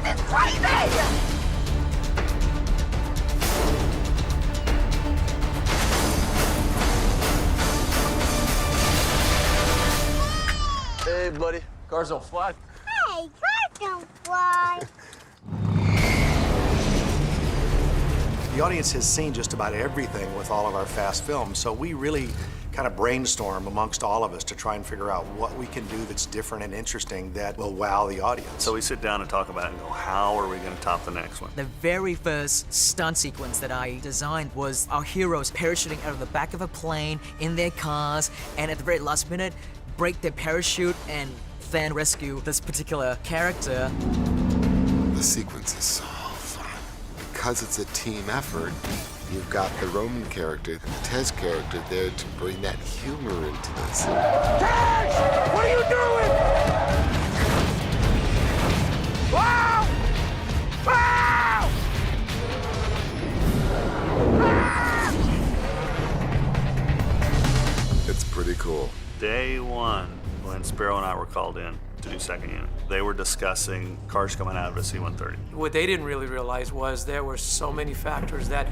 This is crazy! Hey, buddy. Cars don't fly. Hey, cars don't fly. The audience has seen just about everything with all of our fast films, so we really kind of brainstorm amongst all of us to try and figure out what we can do that's different and interesting that will wow the audience. So we sit down and talk about it and go, how are we going to top the next one? The very first stunt sequence that I designed was our heroes parachuting out of the back of a plane in their cars, and at the very last minute, break their parachute and then rescue this particular character. The sequence is so fun. Because it's a team effort, you've got the Roman character and the Tez character there to bring that humor into this. Tez! What are you doing? Wow! Wow! It's pretty cool. Day one, when Sparrow and I were called in to do second unit, they were discussing cars coming out of a C-130. What they didn't really realize was there were so many factors that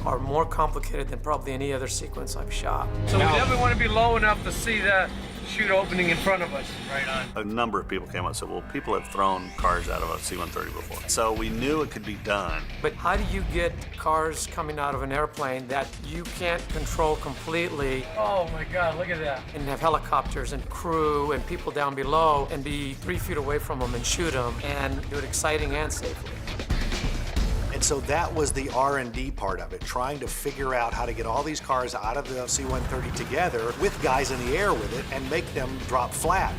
are more complicated than probably any other sequence I've shot. So we definitely want to be low enough to see the chute opening in front of us. Right on. A number of people came up and said, well, people have thrown cars out of a C-130 before. So we knew it could be done. But how do you get cars coming out of an airplane that you can't control completely Oh my God, look at that. and have helicopters and crew and people down below and be 3 feet away from them and shoot them and do it exciting and safely? And so that was the R&D part of it, trying to figure out how to get all these cars out of the C-130 together with guys in the air with it and make them drop flat.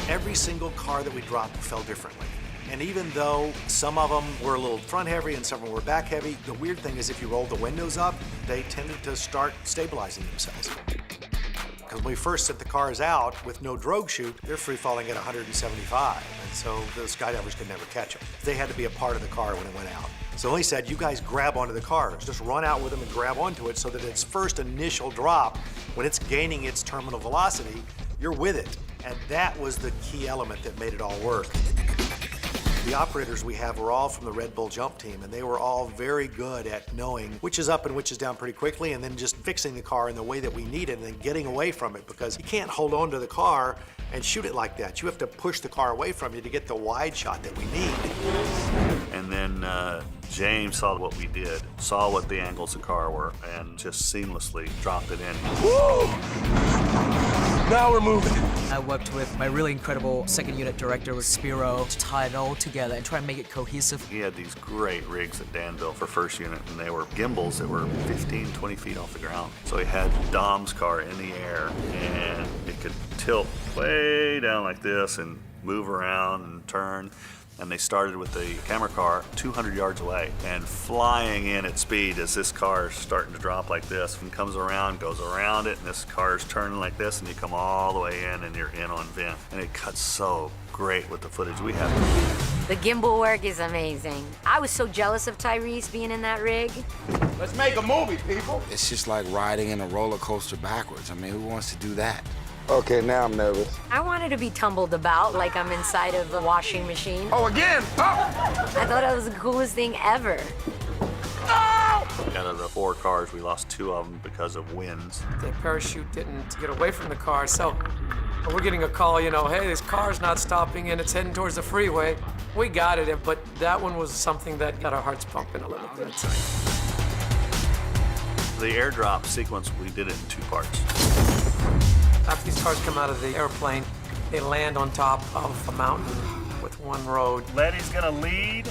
Every single car that we dropped fell differently. And even though some of them were a little front heavy and some of them were back heavy, the weird thing is if you rolled the windows up, they tended to start stabilizing themselves. Because when we first sent the cars out with no drogue chute, they're free falling at 175. And so the skydivers could never catch them. They had to be a part of the car when it went out. So he said, you guys grab onto the cars. Just run out with them and grab onto it so that its first initial drop, when it's gaining its terminal velocity, you're with it. And that was the key element that made it all work. The operators we have were all from the Red Bull jump team, and they were all very good at knowing which is up and which is down pretty quickly, and then just fixing the car in the way that we need it and then getting away from it, because you can't hold on to the car and shoot it like that. You have to push the car away from you to get the wide shot that we need. And then James saw what we did, saw what the angles of the car were, and just seamlessly dropped it in. Woo! Now we're moving. I worked with my really incredible second unit director with Spiro to tie it all together and try and make it cohesive. He had these great rigs that Dan built for first unit, and they were gimbals that were 15, 20 feet off the ground. So he had Dom's car in the air, and it could tilt way down like this and move around and turn. And they started with the camera car 200 yards away and flying in at speed as this car is starting to drop like this and comes around, goes around it, and this car is turning like this, and you come all the way in and you're in on vent. And it cuts so great with the footage we have. The gimbal work is amazing. I was so jealous of Tyrese being in that rig. Let's make a movie, people. It's just like riding in a roller coaster backwards. I mean, who wants to do that? Okay, now I'm nervous. I wanted to be tumbled about like I'm inside of a washing machine. Oh, again? Oh! I thought it was the coolest thing ever. Out of the 4 cars, we lost 2 of them because of winds. The parachute didn't get away from the car, so we're getting a call, you know, hey, this car's not stopping and it's heading towards the freeway. We got it, but that one was something that got our hearts pumping a little bit. The airdrop sequence, we did it in 2 parts. After these cars come out of the airplane, they land on top of a mountain with one road. Letty's gonna lead,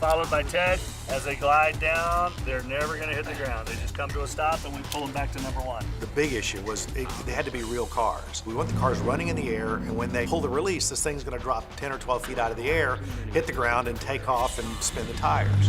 followed by Ted. As they glide down, they're never gonna hit the ground. They just come to a stop and we pull them back to number 1. The big issue was they had to be real cars. We want the cars running in the air, and when they pull the release, this thing's gonna drop 10 or 12 feet out of the air, hit the ground, and take off and spin the tires.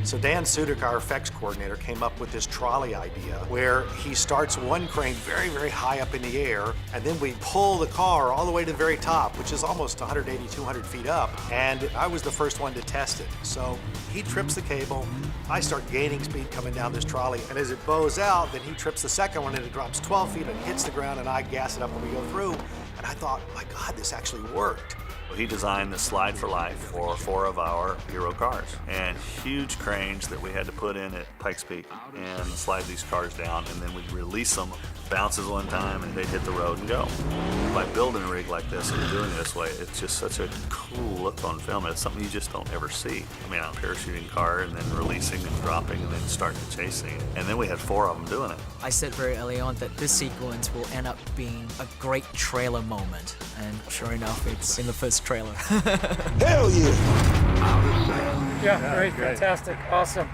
So Dan Sudik, our effects coordinator, came up with this trolley idea where he starts one crane very, very high up in the air, and then we pull the car all the way to the very top, which is almost 180, 200 feet up. And I was the first one to test it. So he trips the cable, I start gaining speed coming down this trolley, and as it bows out, then he trips the second one and it drops 12 feet and hits the ground, and I gas it up when we go through. And And I thought, my God, this actually worked. He designed the Slide for Life for 4 of our Hero cars, and huge cranes that we had to put in at Pikes Peak and slide these cars down, and then we'd release them, bounces one time, and they'd hit the road and go. By building a rig like this and doing it this way, it's just such a cool look on film. It's something you just don't ever see. I mean, a parachuting car and then releasing and dropping and then starting chasing. And then we had 4 of them doing it. I said very early on that this sequence will end up being a great trailer moment, and sure enough, it's in the first trailer. Hell yeah! Yeah, great, fantastic, awesome.